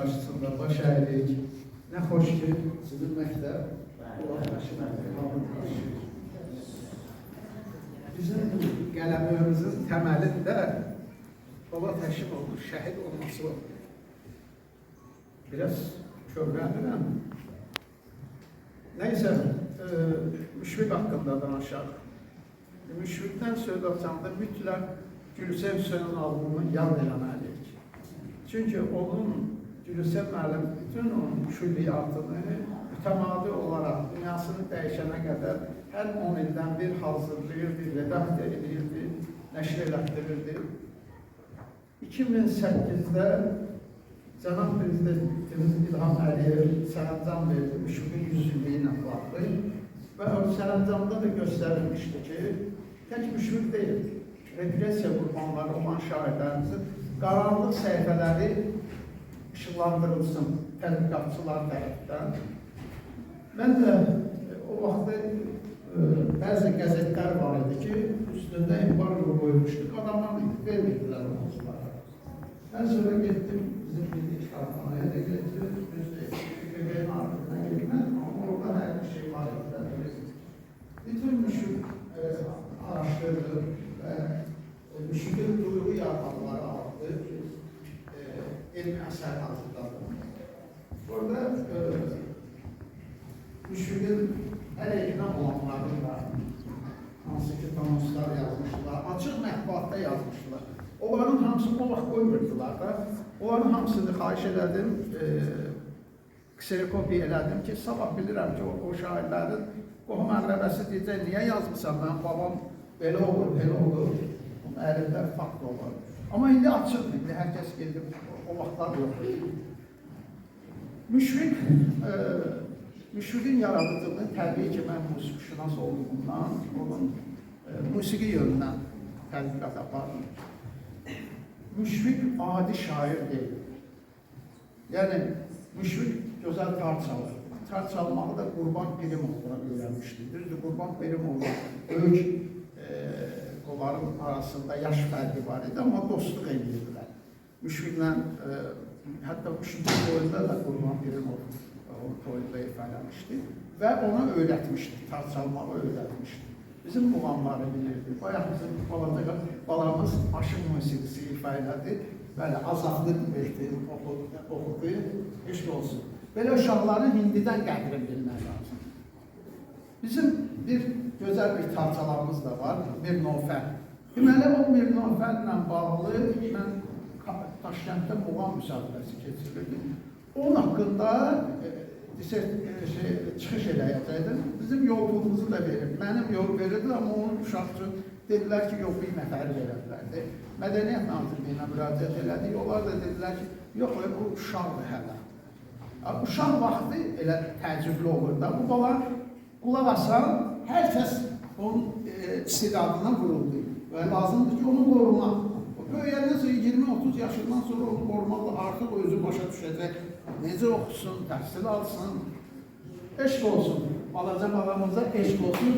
qarşısında baş əydik. Nə xoş ki, sizin məktəb bizim qələmimizin təməlində Baba Təşimovun şəhid olması var. Biraz kövrəndirəm. Neyse, Müşfiq haqqında danışaq. Müşfiqdən söz açanda mütləq Gülsəv Hüseynin albümünü yad eləməliyik. Çünki onun, Gülsəv müəllim bütün onun külliyatını mütəmadi olaraq dünyasını dəyişənə qədər hər 10 ildən bir hazırlayırdı, redaktör edirdi, nəşr elətdirirdi. 2008-də Cənab Prezidentimiz İlham Əliyev sərəncam verdi, Müşfiqin 100 illiyinə bağlı və o sərəncamda da göstərilmişdi ki, tək Müşfiq deyil, repressiya qurbanları olan şahidlərimizin qaranlıq səhifələri işıqlandırılsın tədqiqatçılar tərəfdən. Mən də o vaxtda bəzi qəzetlər var idi ki, üstündə embargo qoymuşduq, adamlar vermədilər o mövzulara. Mən sonra getdim, bizim bildik xarxanaya da getirdim, PKK-nin ardından getmədim, amma orada hər bir şey var idi. Bütün Müşfiq araşdırdı və Müşfiqin duyğu yarğanları aldı ki, elmi əsər hazırladı. Orada Müşfiqin əleyhinə olanların da hansı ki, tanışlar yazmışlar, açıq mətbuatda yazmışlar. Onların hamısını o vaxt qoymurdular da, onların hamısını xahiş elədim, kserokopiya elədim ki, sabah bilirəm ki, o şairlərin qohum əqrəbəsi deyəcək, niyə yazmışam mən, babam belə olur, belə olur, əlində fakt olur. Amma indi açıq idi, hər kəs gedib, o vaxtlar yox. Müşfiqin yaradıcılığını təbii ki, mən musiqişünas olduğumdan, onun musiqi yönündən tədqiqat apardım. Müşfiq adi şair deyil. Yəni, Müşfiq gözəl tar çalır. Tar çalmağı da Qurban Pirimovdan öyrənmişdi. Düzdür, Qurban Pirimov böyük onların arasında yaş fərqi var idi, amma dostluq edirdilər. Müşfiqlə, hətta Müşfiq toyunda da Qurban Pirimov o toyunda ifadələmişdi və ona öyrətmişdi, tar çalmağı öyrətmişdi. Bizim muğamları bilirdi. Bayaq bizim balamız aşıq musiqisi ifa elədi. Bəli, azadlıq verdi, oxudu, eşq olsun. Belə uşaqların hindidən qədrini bilmək lazım. Bizim bir gözəl bir tarçalarımız da var, Mirnofər. Deməli, o Mirnofərlə bağlı mən Daşkənddə muğam müsabiqəsi keçirirdim. Onun haqqında çıxış eləyəcəkdim. Bizim yolumuzu da verir. Mənim yol verirdi, amma onun uşaq üçün dedilər ki, yox, bir nəfəri verərlərdi. Mədəniyyət Nazirliyinə müraciət elədik. Onlar da dedilər ki, yox, bu uşaqdır hələ. Uşaq vaxtı elə təəccüblü olur da. Bu bala qulaq asan, hər kəs onun istidadına vuruldu. Və lazımdır ki, onu qorumaq. Böyüyəndən sonra 20-30 yaşından sonra onu qorumalı, artıq özü başa düşəcək. Necə oxusun, təhsil alsın, eşq olsun. Balaca balamıza eşq olsun.